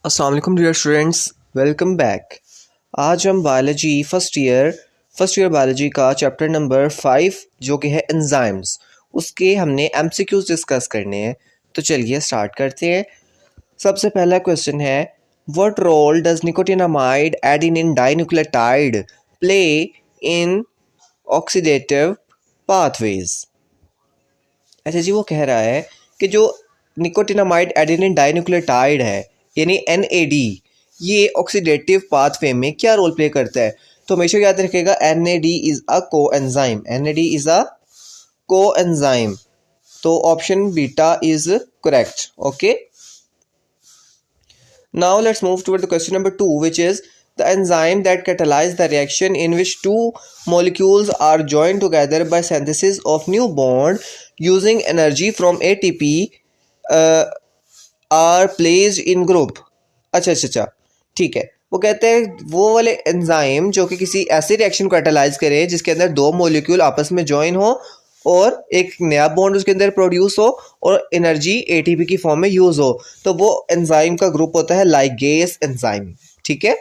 अस्सलाम वालेकुम dear students, welcome back. आज हम बायोलॉजी फर्स्ट ईयर बायोलॉजी का चैप्टर नंबर 5 जो कि है एंजाइम्स, उसके हमने एमसीक्यूज डिस्कस करने हैं। तो चलिए स्टार्ट करते हैं। सबसे पहला क्वेश्चन है, what role does nicotinamide adenine dinucleotide play in oxidative pathways. अच्छा जी, वो कह रहा है कि जो निकोटिनामाइड एडेनिन डाइन्यूक्लियोटाइड है यानी एनएडी, ये ऑक्सीडेटिव पाथवे में क्या रोल प्ले करता है। तो हमेशा याद रखिएगा, NAD is a coenzyme. NAD is a coenzyme. तो option beta is correct. Okay, now let's move toward the question number 2, which is the enzyme that catalyze the reaction in which two molecules are joined together by synthesis of new bond using energy from ATP uh, are placed in group। अच्छा, ठीक है। वो कहते हैं वो वाले enzyme जो कि किसी ऐसे रिएक्शन को कैटालाइज करे जिसके अंदर दो मॉलिक्यूल आपस में ज्वाइन हो और एक नया बॉन्ड उसके अंदर प्रोड्यूस हो और एनर्जी एटीपी की फॉर्म में यूज हो, तो वो एंजाइम का ग्रुप होता है लाइगेज एंजाइम। ठीक है,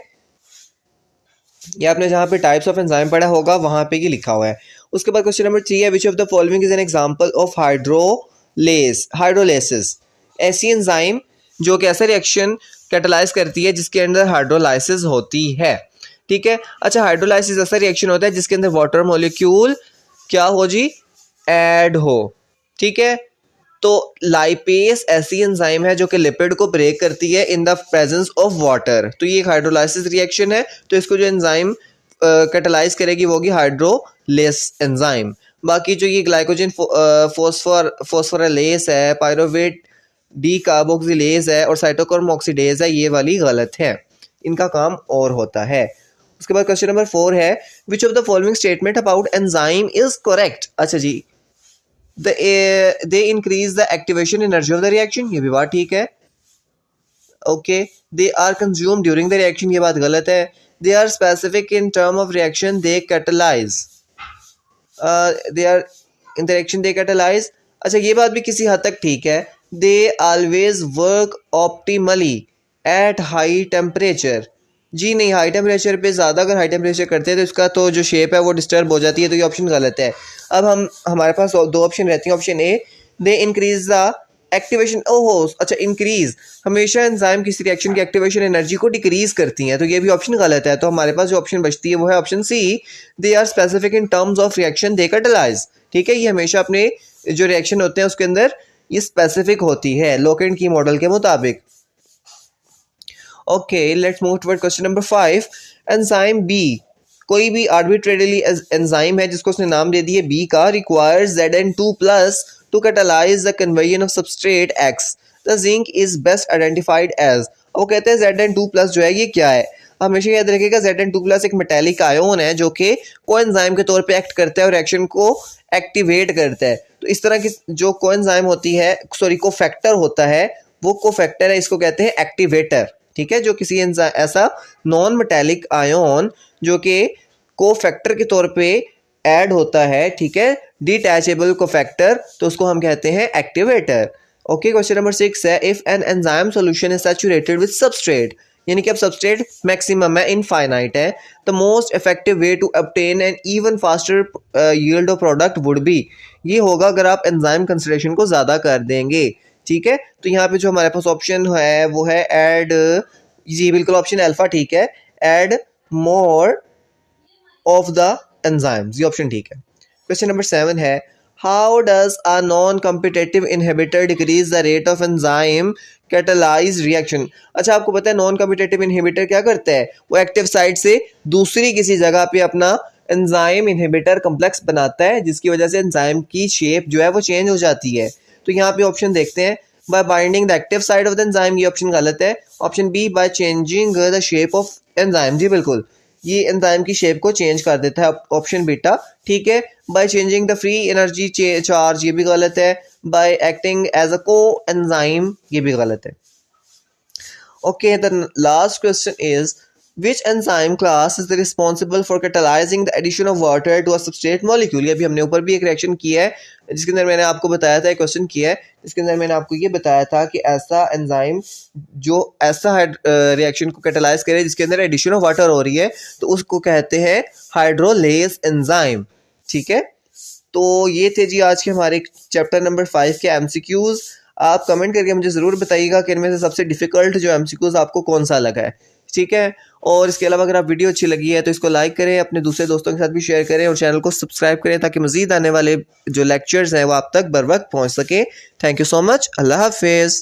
ये आपने जहाँ पे टाइप्स ऑफ एंजाइम पढ़ा होगा वहाँ पे ये लिखा हुआ है। उसके बाद क्वेश्चन नंबर 3 है, which of the following is an example of hydrolysis. ऐसी एंजाइम जो कि ऐसा रिएक्शन कैटालाइज करती है जिसके अंदर हाइड्रोलाइसिस होती है। ठीक है, अच्छा, हाइड्रोलाइसिस ऐसा रिएक्शन होता है जिसके अंदर वाटर मॉलिक्यूल क्या हो जी, ऐड हो। ठीक है, तो लाइपेस ऐसी एंजाइम है जो कि लिपिड को ब्रेक करती है in the presence of water. तो ये एक हाइड्रोलाइसिस रिएक्शन है। तो इसको जो एंजाइम कैटालाइज करेगी वो होगी हाइड्रोलेस एंजाइम। बाकी जो ये ग्लाइकोजन फॉस्फोराइलेस है, पायरोवेट डी कार्बोक्सिलेज है और साइटोक्रोम ऑक्सीडेज है, ये वाली गलत है, इनका काम और होता है। उसके बाद क्वेश्चन नंबर 4 है, which of the following statement about enzyme is correct. अच्छा जी, they increase the activation energy of the reaction, ये भी बात ठीक है। Okay, they are consume during the reaction, ये बात गलत है। They are specific in term of reaction, they catalyse, they are in the reaction they catalyse. अच्छा, ये बात भी किसी हद तक ठीक है। They always work optimally at high temperature, जी नहीं, हाई टेम्परेचर पे ज़्यादा अगर हाई टेम्परेचर करते हैं तो इसका तो जो शेप है वो डिस्टर्ब हो जाती है, तो ये ऑप्शन गलत है। अब हमारे पास दो ऑप्शन रहती हैं। Option A, they increase the activation, ओहो अच्छा, इंक्रीज हमेशा एंजाइम किसी रिएक्शन की एक्टिवेशन एनर्जी को डिक्रीज करती हैं, तो ये भी ऑप्शन गलत है। तो हमारे पास जो ऑप्शन बचती है वो है option C, they are specific in terms of reaction they catalyse. ठीक है, ये हमेशा अपने जो रिएक्शन होते हैं उसके अंदर ये स्पेसिफिक होती है लोकेंट की मॉडल के मुताबिक। Okay, let's move toward question number 5। Enzyme B, कोई भी आर्बिट्रेरीली एंजाइम है जिसको उसने नाम दे दिए बी का, requires Zn2+ to catalyse the conversion of substrate X। The zinc is best identified as. वो कहते हैं Zn2+ जो है ये क्या है। हमेशा याद रखिएगा, Zn2+ एक मेटालिक आयोन है जो कि कोएंजाइम के तौर पे एक्ट करता है और रिएक्शन को एक्टिवेट करता है। तो इस तरह की जो कोएंजाइम होती है, सॉरी कोफैक्टर होता है, वो कोफैक्टर है, इसको कहते हैं एक्टिवेटर। ठीक है, जो किसी ऐसा नॉन मेटालिक आयोन जो कि कोफैक्टर के तौर पे ऐड होता है, ठीक है, डिटैचेबल कोफैक्टर, तो उसको हम कहते हैं एक्टिवेटर। ओके, क्वेश्चन नंबर 6 है, if an enzyme solution is saturated with substrate, यानी कि अब सबस्ट्रेट मैक्सिमम है, इनफाइनाइट है, the most effective way to obtain an even faster yield of product would be. ये होगा अगर आप एंजाइम कंसंट्रेशन को ज़्यादा कर देंगे। ठीक है, तो यहाँ पे जो हमारे पास ऑप्शन है वो है ऐड, जी बिल्कुल ऑप्शन अल्फा ठीक है, add more of the enzymes, ये ऑप्शन ठीक है। क्वेश्चन नंबर 7 है, how does a non competitive inhibitor decrease the rate of enzyme catalyse reaction. अच्छा, आपको पता है नॉन कॉम्पिटिटिव इनहिबिटर क्या करता है, वो एक्टिव साइट से दूसरी किसी जगह पे अपना एंजाइम इनहिबिटर कम्प्लेक्स बनाता है, जिसकी वजह से एंजाइम की शेप जो है वो चेंज हो जाती है। तो यहाँ पे ऑप्शन देखते हैं, by binding the active site of the enzyme, ये ऑप्शन गलत है। Option B, by changing the shape of enzyme, जी बिल्कुल, ये एंजाइम की शेप को चेंज कर देता है, ऑप्शन बीटा ठीक है। Bye changing the free energy charge, ये भी गलत है। बाय एक्टिंग एज अ को एंजाइम, ये भी गलत है। Okay, the last question is, Which enzyme class is responsible for catalyzing the addition of water to a substrate molecule? ये अभी हमने ऊपर भी एक रिएक्शन किया है जिसके अंदर मैंने आपको बताया था, एक क्वेश्चन किया है जिसके अंदर मैंने आपको ये बताया था कि ऐसा एंजाइम जो ऐसा रिएक्शन को कैटलाइज करे जिसके अंदर एडिशन ऑफ वाटर हो रही है तो उसको कहते हैं हाइड्रोलेज एंजाइम। ठीक है, तो ये थे जी आज के हमारे चैप्टर नंबर 5 के एमसीक्यूज। आप कमेंट करके मुझे ज़रूर बताइएगा कि इनमें से सबसे डिफ़िकल्ट जो एमसीक्यूज आपको कौन सा लगा है। ठीक है, और इसके अलावा अगर आप वीडियो अच्छी लगी है तो इसको लाइक करें, अपने दूसरे दोस्तों के साथ भी शेयर करें और चैनल को सब्सक्राइब करें ताकि मज़ीद आने वाले जो लेक्चर्स हैं वो आप तक बर वक्त पहुँच सके। Thank you so much. अल्लाह हाफिज़।